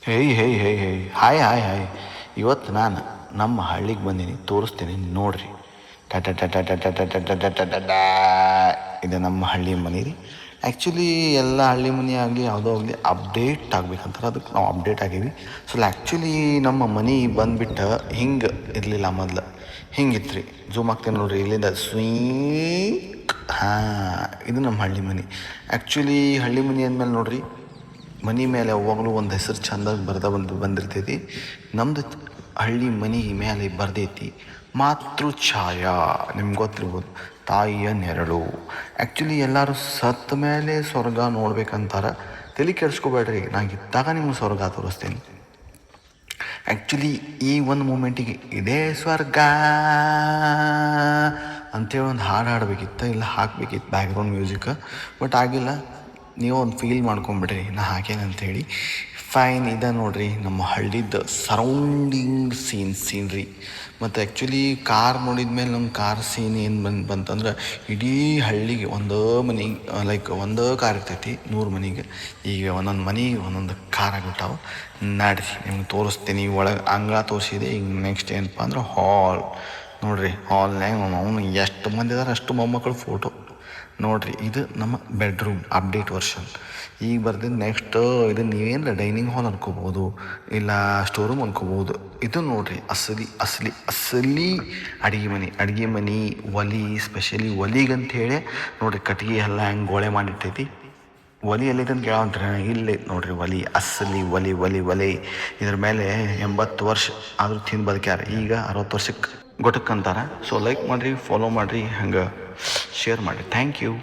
ಹೇಯ್ ಹೇಯ್ ಹೇಯ್ ಹೇಯ್ hi hi hi. ಇವತ್ತು ನಾನು ನಮ್ಮ ಹಳ್ಳಿಗೆ ಬಂದೀನಿ, ತೋರಿಸ್ತೀನಿ ನೋಡ್ರಿ. ಟಟ ಟಟ ಟಟ ಟಟ ಟಟ ಟಟ ಇದು ನಮ್ಮ ಹಳ್ಳಿ ಮನೆ ರೀ. ಆ್ಯಕ್ಚುಲಿ ಎಲ್ಲ ಹಳ್ಳಿ ಮನೆ ಆಗಲಿ ಯಾವುದೋ ಆಗಲಿ ಅಪ್ಡೇಟ್ ಆಗ್ಬೇಕಂತಾರೆ, ಅದಕ್ಕೆ ನಾವು ಅಪ್ಡೇಟ್ ಆಗೀವಿ. ಸೊ ಆ್ಯಕ್ಚುಲಿ ನಮ್ಮ ಮನೆ ಬಂದುಬಿಟ್ಟು ಹಿಂಗೆ ಇರಲಿಲ್ಲ ಮೊದಲು, ಹಿಂಗಿತ್ತು ರೀ. ಜೂಮ್ ಆಗ್ತೀನಿ ನೋಡ್ರಿ, ಇಲ್ಲಿಂದ ಸ್ವೀ. ಹಾಂ, ಇದು ನಮ್ಮ ಹಳ್ಳಿ ಮನೆ. ಆ್ಯಕ್ಚುಲಿ ಹಳ್ಳಿ ಮನೆ ಅಂದಮೇಲೆ ನೋಡ್ರಿ, ಮನೆ ಮೇಲೆ ಯಾವಾಗಲೂ ಒಂದು ಹೆಸರು ಚೆಂದಾಗಿ ಬಂದಿರ್ತೈತಿ. ನಮ್ಮದು ಹಳ್ಳಿ ಮನೆ ಮೇಲೆ ಬರ್ದೈತಿ ಮಾತೃಛಾಯಾ. ನಿಮ್ಗೆ ಗೊತ್ತಿರ್ಬೋದು, ತಾಯಿಯ ನೆರಳು. ಆ್ಯಕ್ಚುಲಿ ಎಲ್ಲರೂ ಸತ್ತ ಮೇಲೆ ಸ್ವರ್ಗ ನೋಡ್ಬೇಕಂತಾರೆ. ತಲೆ ಕೆಡಿಸ್ಕೋಬೇಡ್ರಿ, ನಾನು ಇದ್ದಾಗ ನಿಮ್ಗೆ ಸ್ವರ್ಗ ತೋರಿಸ್ತೀನಿ. ಆ್ಯಕ್ಚುಲಿ ಈ ಒಂದು ಮೂಮೆಂಟಿಗೆ ಇದೇ ಸ್ವರ್ಗ ಅಂಥೇಳಿ ಒಂದು ಹಾಡು ಹಾಡಬೇಕಿತ್ತು, ಇಲ್ಲ ಹಾಕಬೇಕಿತ್ತು ಬ್ಯಾಕ್ಗ್ರೌಂಡ್ ಮ್ಯೂಸಿಕ್. ಬಟ್ ಆಗಿಲ್ಲ. ನೀವು ಒಂದು ಫೀಲ್ ಮಾಡ್ಕೊಂಬಿಡ್ರಿ ನಾ ಹಾಕೇನಂತೇಳಿ. ಫೈನ್. ಇದೆ ನೋಡ್ರಿ ನಮ್ಮ ಹಳ್ಳಿದ ಸರೌಂಡಿಂಗ್ ಸೀನ್ರಿ. ಮತ್ತು ಆ್ಯಕ್ಚುಲಿ ಕಾರ್ ನೋಡಿದ ಮೇಲೆ ನಮ್ಮ ಕಾರ್ ಸೀನ್ ಏನು ಬಂತಂದ್ರೆ, ಇಡೀ ಹಳ್ಳಿಗೆ ಒಂದೇ ಮನೆಗೆ ಲೈಕ್ ಒಂದೇ ಕಾರ್ ಇರ್ತೈತಿ 100 ಮನೆಗೆ. ಈಗ ಒಂದೊಂದು ಮನೆಗೆ ಒಂದೊಂದು ಕಾರ್ ಆಗಿಬಿಟ್ಟಾವೆ. ನಡ್ರಿ ನಿಮ್ಗೆ ತೋರಿಸ್ತೀನಿ. ಒಳಗೆ ಅಂಗಳ ತೋರಿಸಿದೆ. ಈಗ ನೆಕ್ಸ್ಟ್ ಏನಪ್ಪ ಅಂದ್ರೆ ಹಾಲ್ ನೋಡ್ರಿ. ಹಾಲ್ನಾಗ ಅವನು ಎಷ್ಟು ಮಂದಿ ಇದಾರೆ ಅಷ್ಟು ಮೊಮ್ಮಕ್ಕಳು ಫೋಟೋ ನೋಡ್ರಿ. ಇದು ನಮ್ಮ ಬೆಡ್ರೂಮ್ ಅಪ್ಡೇಟ್ ವರ್ಷನ್. ಈಗ ಬರ್ದಿದ್ದು ನೆಕ್ಸ್ಟ್ ಇದು ನೀವೇನು ಡೈನಿಂಗ್ ಹಾಲ್ ಅನ್ಕೋಬೋದು, ಇಲ್ಲ ಸ್ಟೋರ್ ರೂಮ್ ಅನ್ಕೋಬೋದು. ಇದು ನೋಡ್ರಿ ಅಸಲಿ ಅಡುಗೆ ಮನೆ ಒಲಿ. ಸ್ಪೆಷಲಿ ಒಲಿಗಂತೇಳಿ ನೋಡ್ರಿ, ಕಟ್ಗೆ ಎಲ್ಲ ಹೆಂಗೆ ಗೋಳೆ ಮಾಡಿರ್ತೈತಿ. ಒಲಿ ಎಲ್ಲಿದಂತ ಕೇಳಂತ್ರಿ, ಇಲ್ಲೇ ನೋಡ್ರಿ ಒಲಿ. ಅಸಲಿ ಒಲಿ. ಇದ್ರ ಮೇಲೆ 80 ವರ್ಷ ಆದರೂ ತಿಂದು ಬದುಕ್ಯಾರ. ಈಗ 60 ವರ್ಷಕ್ಕೆ ಗೊಟಕ್ಕಂತಾರೆ. ಸೊ ಲೈಕ್ ಮಾಡಿರಿ, ಫಾಲೋ ಮಾಡಿರಿ, ಹಂಗೆ ಶೇರ್ ಮಾಡಿರಿ. Thank you.